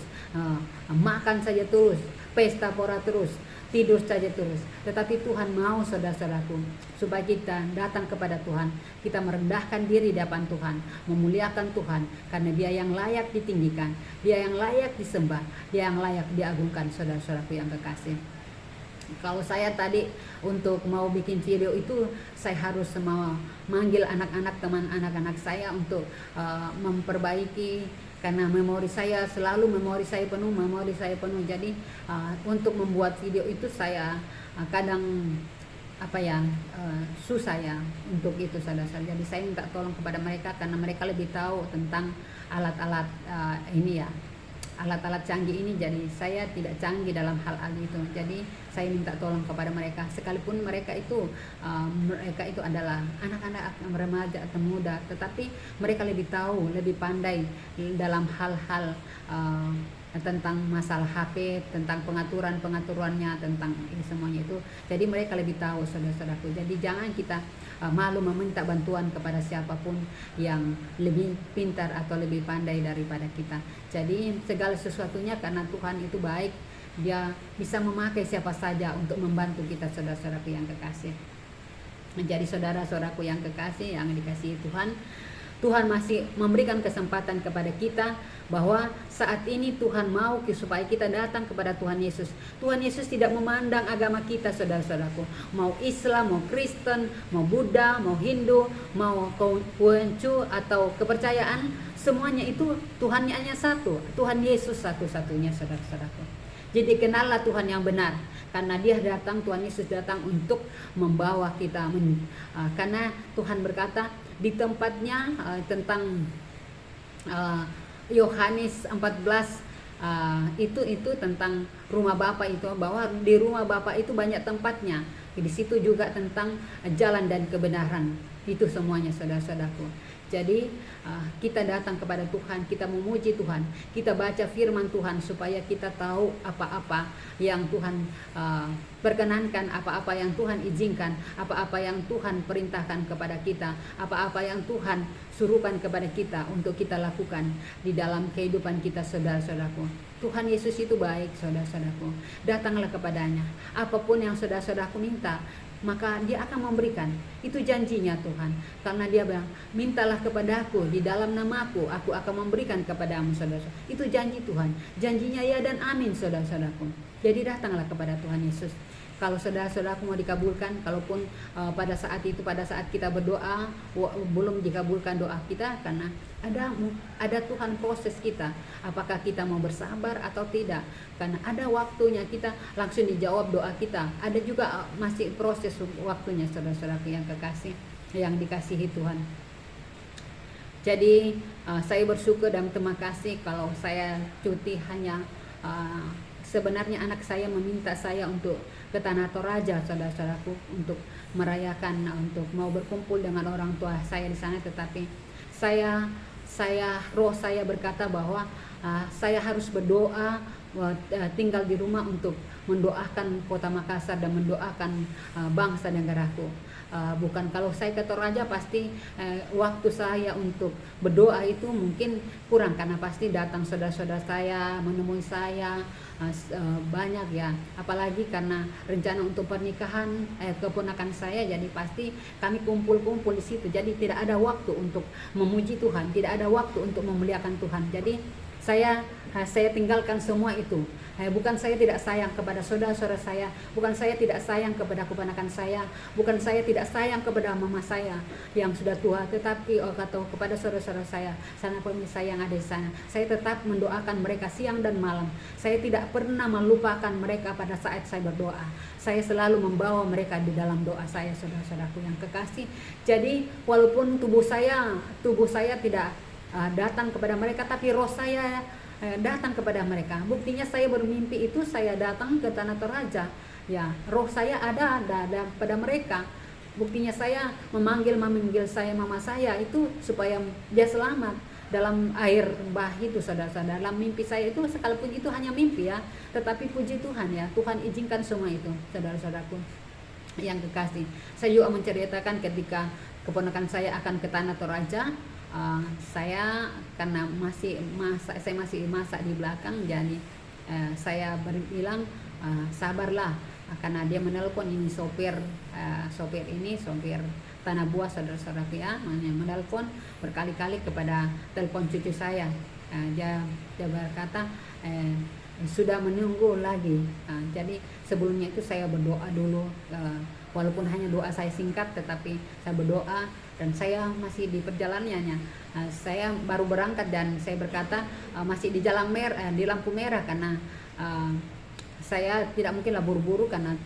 S1: makan saja terus, pesta pora terus, tidur saja terus. Tetapi Tuhan mau, saudara-saudaraku, supaya kita datang kepada Tuhan, kita merendahkan diri di depan Tuhan, memuliakan Tuhan, karena Dia yang layak ditinggikan, Dia yang layak disembah, Dia yang layak diagungkan, saudara-saudaraku yang kekasih. Kalau saya tadi untuk mau bikin video itu, saya harus mau manggil anak-anak, teman anak-anak saya untuk memperbaiki, karena memori saya penuh. Jadi untuk membuat video itu saya kadang susah ya untuk itu, saudara-saudara. Jadi saya minta tolong kepada mereka, karena mereka lebih tahu tentang alat-alat alat-alat canggih ini. Jadi saya tidak canggih dalam hal itu. Jadi saya minta tolong kepada mereka, sekalipun mereka itu adalah anak-anak, remaja atau muda, tetapi mereka lebih tahu, lebih pandai dalam hal-hal tentang masalah HP, tentang pengaturannya, tentang ini semuanya itu. Jadi mereka lebih tahu, saudara-saudaraku. Jadi jangan kita malu meminta bantuan kepada siapapun yang lebih pintar atau lebih pandai daripada kita. Jadi segala sesuatunya karena Tuhan itu baik, Dia bisa memakai siapa saja untuk membantu kita, saudara-saudaraku yang kekasih. Jadi saudara-saudaraku yang kekasih, yang dikasihi Tuhan, Tuhan masih memberikan kesempatan kepada kita bahwa saat ini Tuhan mau supaya kita datang kepada Tuhan Yesus. Tuhan Yesus tidak memandang agama kita, saudara-saudaraku. Mau Islam, mau Kristen, mau Buddha, mau Hindu, mau Konghucu atau kepercayaan, semuanya itu Tuhannya hanya satu. Tuhan Yesus satu-satunya, saudara-saudaraku. Jadi kenallah Tuhan yang benar, karena Tuhan Yesus datang untuk membawa kita, karena Tuhan berkata di tempatnya tentang Yohanes 14 itu tentang rumah Bapa itu, bahwa di rumah Bapa itu banyak tempatnya. Di situ juga tentang jalan dan kebenaran. Itu semuanya, saudara-saudaraku. Jadi kita datang kepada Tuhan, kita memuji Tuhan, kita baca firman Tuhan supaya kita tahu apa-apa yang Tuhan perkenankan, apa-apa yang Tuhan izinkan, apa-apa yang Tuhan perintahkan kepada kita, apa-apa yang Tuhan suruhkan kepada kita untuk kita lakukan di dalam kehidupan kita, saudara-saudaraku. Tuhan Yesus itu baik, saudara-saudaraku. Datanglah kepadanya, apapun yang saudara-saudaraku minta, maka Dia akan memberikan. Itu janjinya Tuhan, karena Dia bilang, mintalah kepadaku di dalam namaku, aku akan memberikan kepadamu, saudara-saudara. Itu janji Tuhan, janjinya ya dan amin, saudara-saudaraku. Jadi datanglah kepada Tuhan Yesus. Kalau saudara-saudaraku mau dikabulkan, kalaupun pada saat kita berdoa belum dikabulkan doa kita, karena ada Tuhan proses kita, apakah kita mau bersabar atau tidak, karena ada waktunya kita langsung dijawab doa kita, ada juga masih proses waktunya, saudara-saudaraku yang kekasih, yang dikasihi Tuhan. Jadi saya bersyukur dan terima kasih kalau saya cuti hanya sebenarnya anak saya meminta saya untuk ke Tanah Toraja, saudara-saudaraku, untuk merayakan, untuk mau berkumpul dengan orang tua saya di sana, tetapi roh saya berkata bahwa saya harus berdoa, tinggal di rumah untuk mendoakan kota Makassar dan mendoakan bangsa negaraku. Bukan kalau saya ke Toraja pasti waktu saya untuk berdoa itu mungkin kurang, karena pasti datang saudara-saudara saya menemui saya banyak ya, apalagi karena rencana untuk pernikahan keponakan saya, jadi pasti kami kumpul-kumpul di situ. Jadi tidak ada waktu untuk memuji Tuhan, tidak ada waktu untuk memuliakan Tuhan. Jadi saya Saya tinggalkan semua itu. Bukan saya tidak sayang kepada saudara-saudara saya, bukan saya tidak sayang kepada keponakan saya, bukan saya tidak sayang kepada mama saya yang sudah tua, tetapi atau kepada saudara-saudara saya, sana pemirsa saya yang ada di sana. Saya tetap mendoakan mereka siang dan malam. Saya tidak pernah melupakan mereka pada saat saya berdoa. Saya selalu membawa mereka di dalam doa saya, saudara-saudaraku yang kekasih. Jadi walaupun tubuh saya tidak datang kepada mereka, tapi roh saya datang kepada mereka. Buktinya saya bermimpi itu saya datang ke Tanah Toraja, ya roh saya ada pada mereka. Buktinya saya memanggil saya mama saya itu supaya dia selamat dalam air bah itu, saudara-saudara. Dalam mimpi saya itu, sekalipun itu hanya mimpi ya, tetapi puji Tuhan ya, Tuhan izinkan semua itu, saudara-saudaraku yang kekasih. Saya juga menceritakan ketika keponakan saya akan ke Tanah Toraja. Saya karena saya masih masak di belakang, jadi saya bilang sabarlah, karena dia menelpon ini sopir tanah buah, saudara-saudara ya, menelpon berkali-kali kepada telepon cucu saya. Dia berkata sudah menunggu lagi. Jadi sebelumnya itu saya berdoa dulu, walaupun hanya doa saya singkat, tetapi saya berdoa. Dan saya masih di perjalanannya, saya baru berangkat dan saya berkata masih di di lampu merah, karena saya tidak mungkinlah buru-buru, karena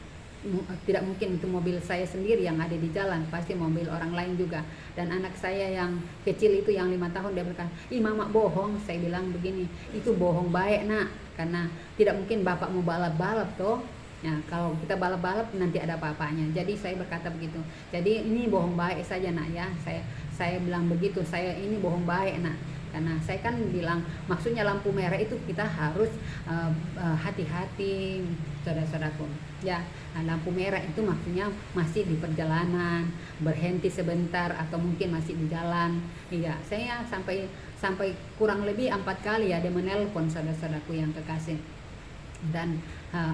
S1: tidak mungkin itu mobil saya sendiri yang ada di jalan, pasti mobil orang lain juga. Dan anak saya yang kecil itu yang 5 tahun, dia berkata, ih mama bohong. Saya bilang begini, itu bohong baik nak, karena tidak mungkin bapak mau balap-balap toh. Ya, kalau kita balap-balap nanti ada apa-apanya. Jadi saya berkata begitu. Jadi ini bohong baik saja nak ya. Saya bilang begitu. Saya ini bohong baik nak. Karena saya kan bilang maksudnya lampu merah itu kita harus hati-hati, saudara-saudaraku. Ya, lampu merah itu maksudnya masih di perjalanan, berhenti sebentar atau mungkin masih di jalan. Iya, saya sampai kurang lebih 4 kali ya dia menelpon, saudara-saudaraku yang kekasih. Dan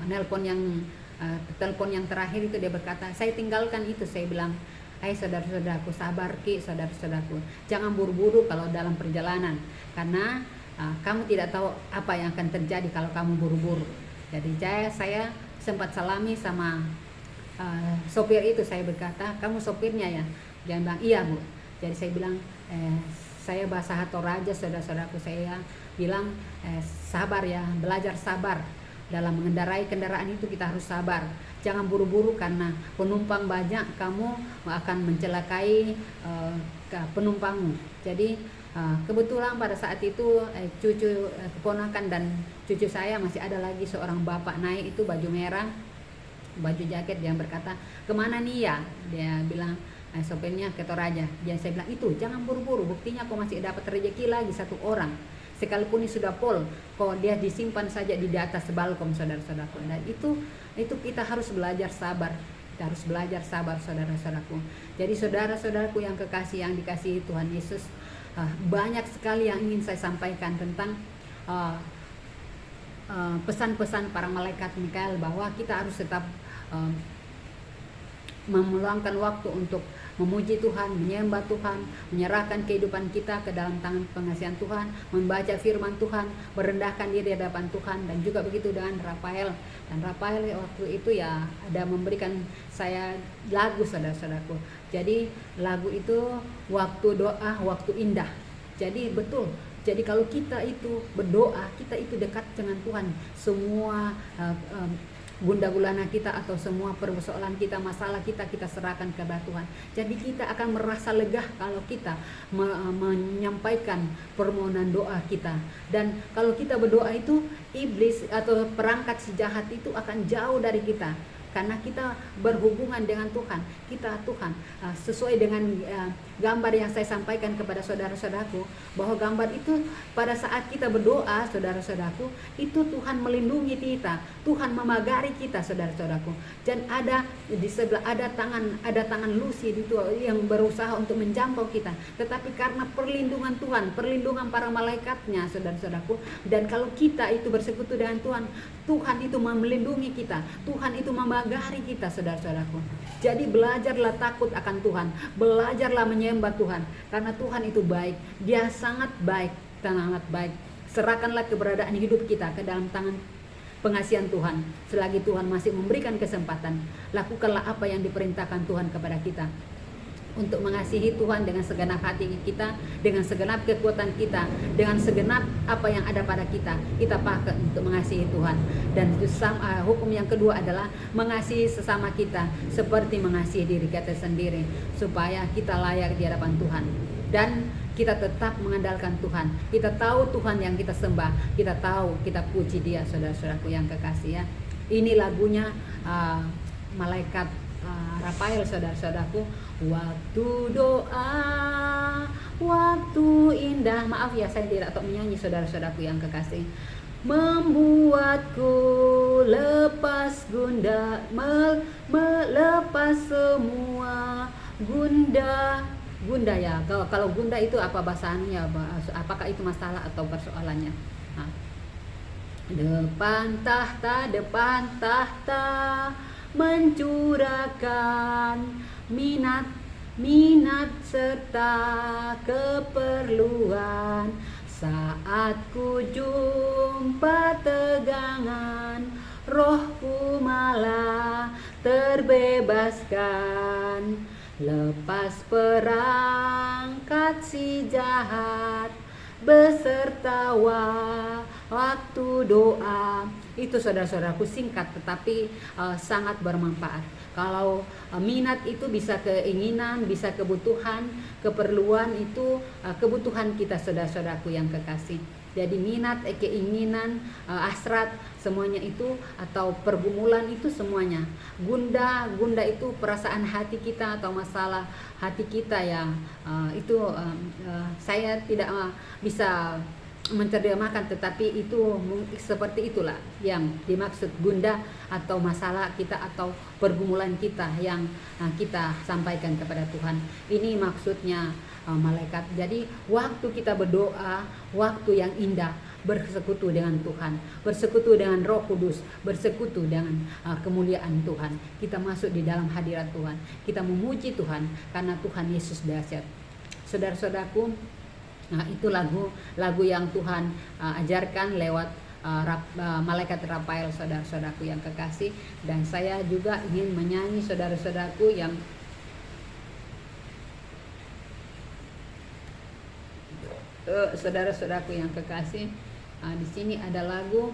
S1: telepon yang terakhir itu dia berkata, saya tinggalkan itu. Saya bilang, hai saudara-saudaraku, sabar ki saudara-saudaraku, jangan buru-buru kalau dalam perjalanan, karena kamu tidak tahu apa yang akan terjadi kalau kamu buru-buru. Jadi saya sempat salami sama sopir itu. Saya berkata, kamu sopirnya ya? Dia bilang, iya bu. Jadi saya bilang, saya bahasa Toraja, saudara-saudaraku. Saya bilang, sabar ya, belajar sabar. Dalam mengendarai kendaraan itu kita harus sabar. Jangan buru-buru, karena penumpang banyak, kamu akan mencelakai penumpangmu. Jadi kebetulan pada saat itu cucu keponakan dan cucu saya masih ada lagi seorang bapak naik itu baju merah, baju jaket. Dia berkata, kemana nih ya? Dia bilang, sopirnya ke Toraja. Jadi saya bilang, itu jangan buru-buru, buktinya kau masih dapat rezeki lagi 1 orang. Sekalipun ini sudah pol, kok dia disimpan saja di atas balkon, saudara-saudaraku. Dan itu kita harus belajar sabar. Kita harus belajar sabar, saudara-saudaraku. Jadi saudara-saudaraku yang kekasih, yang dikasihi Tuhan Yesus, banyak sekali yang ingin saya sampaikan tentang pesan-pesan para malaikat Mikael, bahwa kita harus tetap meluangkan waktu untuk memuji Tuhan, menyembah Tuhan, menyerahkan kehidupan kita ke dalam tangan pengasihan Tuhan, membaca firman Tuhan, merendahkan diri di hadapan Tuhan. Dan juga begitu dengan Rafael. Dan Rafael waktu itu ya ada memberikan saya lagu, saudara-saudaraku. Jadi lagu itu waktu doa, waktu indah. Jadi betul. Jadi kalau kita itu berdoa, kita itu dekat dengan Tuhan. Semua gundah gulana kita atau semua persoalan kita, masalah kita serahkan kepada Tuhan. Jadi kita akan merasa lega kalau kita menyampaikan permohonan doa kita. Dan kalau kita berdoa itu, iblis atau perangkat si jahat itu akan jauh dari kita. Karena kita berhubungan dengan Tuhan. Tuhan sesuai dengan gambar yang saya sampaikan kepada saudara-saudaraku, bahwa gambar itu pada saat kita berdoa, saudara-saudaraku, itu Tuhan melindungi kita, Tuhan memagari kita, saudara-saudaraku. Dan ada di sebelah ada tangan Lucy itu yang berusaha untuk menjangkau kita. Tetapi karena perlindungan Tuhan, perlindungan para malaikatnya, saudara-saudaraku, dan kalau kita itu bersekutu dengan Tuhan, Tuhan itu melindungi kita, Tuhan itu memagari kita, saudara-saudaraku. Jadi belajarlah takut akan Tuhan, belajarlah menyembah Tuhan, karena Tuhan itu baik, Dia sangat baik, sangat baik. Serahkanlah keberadaan hidup kita ke dalam tangan pengasihan Tuhan. Selagi Tuhan masih memberikan kesempatan, lakukanlah apa yang diperintahkan Tuhan kepada kita, untuk mengasihi Tuhan dengan segenap hati kita, dengan segenap kekuatan kita, dengan segenap apa yang ada pada kita. Kita pakai untuk mengasihi Tuhan. Dan hukum yang kedua adalah mengasihi sesama kita seperti mengasihi diri kita sendiri, supaya kita layak di hadapan Tuhan. Dan kita tetap mengandalkan Tuhan. Kita tahu Tuhan yang kita sembah, kita tahu kita puji Dia, saudara-saudaraku yang kekasih ya. Ini lagunya malaikat Rafael, saudara-saudaraku. Waktu doa, waktu indah. Maaf ya, saya tidak tahu menyanyi, saudara-saudaraku yang kekasih. Membuatku lepas gundah, melepas semua gundah. Gundah ya, kalau gundah itu apa bahasanya? Apakah itu masalah atau persoalannya? Nah. Depan tahta mencurahkan minat serta keperluan. Saat ku jumpa tegangan, rohku malah terbebaskan. Lepas perangkat si jahat beserta waktu doa. Itu saudara-saudaraku singkat tetapi sangat bermanfaat. Kalau minat itu bisa keinginan, bisa kebutuhan, keperluan, itu kebutuhan kita, saudara-saudaraku yang kekasih. Jadi minat, keinginan, hasrat, semuanya itu, atau pergumulan itu semuanya. Gundah itu perasaan hati kita atau masalah hati kita ya. Saya tidak bisa menterjemahkan, tetapi itu seperti itulah yang dimaksud gundah atau masalah kita atau pergumulan kita yang kita sampaikan kepada Tuhan. Ini maksudnya malaikat. Jadi waktu kita berdoa, waktu yang indah, bersekutu dengan Tuhan, bersekutu dengan Roh Kudus, bersekutu dengan kemuliaan Tuhan. Kita masuk di dalam hadirat Tuhan, kita memuji Tuhan karena Tuhan Yesus dahsyat. Saudara-saudaraku, itu lagu yang Tuhan ajarkan lewat malaikat Rafael, saudara-saudaraku yang kekasih. Dan saya juga ingin menyanyi, saudara-saudaraku yang saudara-saudaraku yang kekasih, di sini ada lagu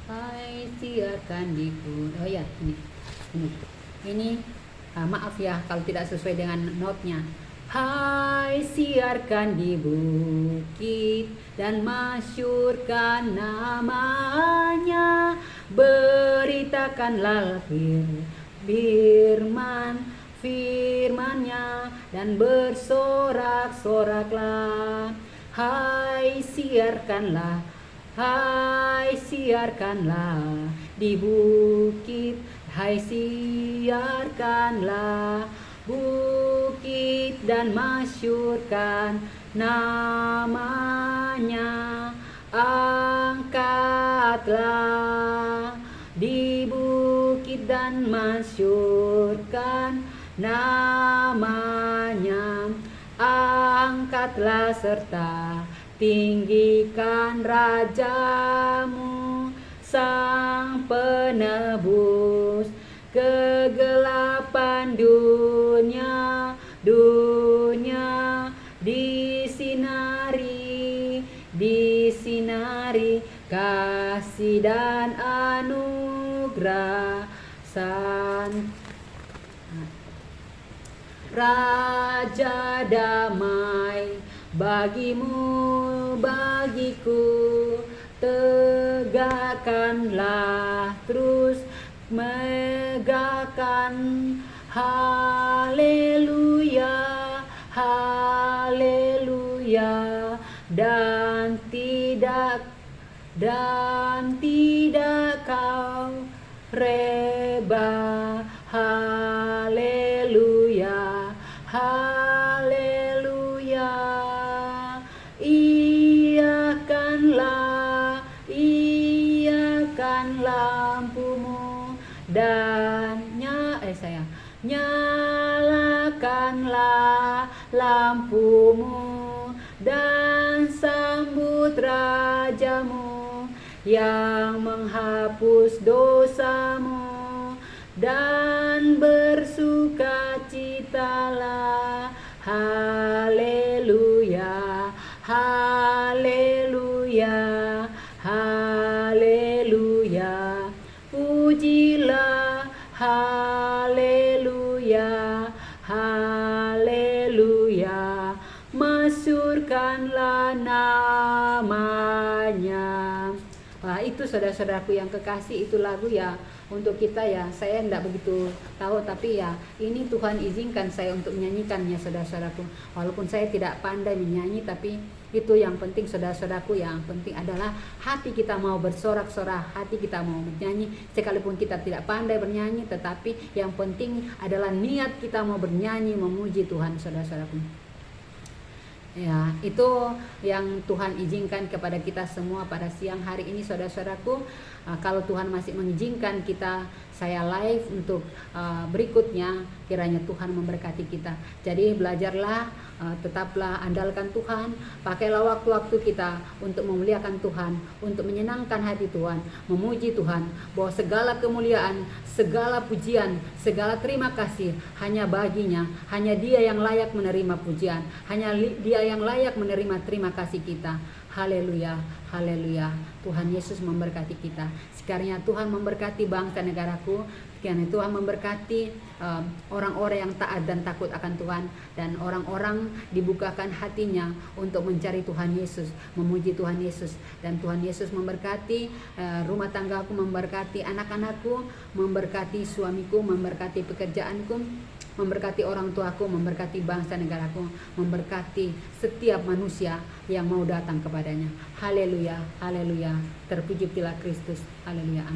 S1: Hai siarkan diku. Oh ya, ini maaf ya kalau tidak sesuai dengan notnya. Hai siarkan di bukit dan masyurkan namanya, beritakanlah firman-nya dan bersorak-soraklah. Hai siarkanlah di bukit, hai siarkanlah bukit dan masyurkan namanya. Angkatlah di bukit dan masyurkan namanya. Angkatlah serta tinggikan rajamu, sang penebus kegelapan dunia disinari kasih dan anugerah Raja damai bagimu, bagiku, tegakkanlah terus, megahkan haleluya, haleluya, dan tidak kau reba, haleluya, haleluya. Iakan lampumu dan nyalakanlah lampumu dan Rajamu yang menghapus dosamu, dan bersukacitalah. Haleluya, haleluya, haleluya. Pujilah, haleluya, haleluya. Masyurkanlah namanya. Wah, itu saudara-saudaraku yang kekasih, itu lagu ya untuk kita ya. Saya tidak begitu tahu, tapi ya ini Tuhan izinkan saya untuk menyanyikannya saudara-saudaraku. Walaupun saya tidak pandai menyanyi, tapi itu yang penting saudara-saudaraku. Yang penting adalah hati kita mau bersorak-sorak, hati kita mau bernyanyi. Sekalipun kita tidak pandai bernyanyi, tetapi yang penting adalah niat kita mau bernyanyi memuji Tuhan saudara-saudaraku. Ya, itu yang Tuhan izinkan kepada kita semua pada siang hari ini saudara-saudaraku. Kalau Tuhan masih mengizinkan saya live untuk berikutnya, kiranya Tuhan memberkati kita. Jadi belajarlah, tetaplah andalkan Tuhan, pakailah waktu-waktu kita untuk memuliakan Tuhan, untuk menyenangkan hati Tuhan, memuji Tuhan, bahwa segala kemuliaan, segala pujian, segala terima kasih hanya baginya. Hanya Dia yang layak menerima pujian, hanya Dia yang layak menerima terima kasih kita. Haleluya, haleluya. Tuhan Yesus memberkati kita. Sekiranya Tuhan memberkati bangsa negaraku, sekiranya Tuhan memberkati orang-orang yang taat dan takut akan Tuhan, dan orang-orang dibukakan hatinya untuk mencari Tuhan Yesus, memuji Tuhan Yesus. Dan Tuhan Yesus memberkati rumah tanggaku, memberkati anak-anakku, memberkati suamiku, memberkati pekerjaanku, memberkati orang tuaku, memberkati bangsa negaraku, memberkati setiap manusia yang mau datang kepadanya. Haleluya, haleluya. Terpujilah Kristus. Haleluya. Amin.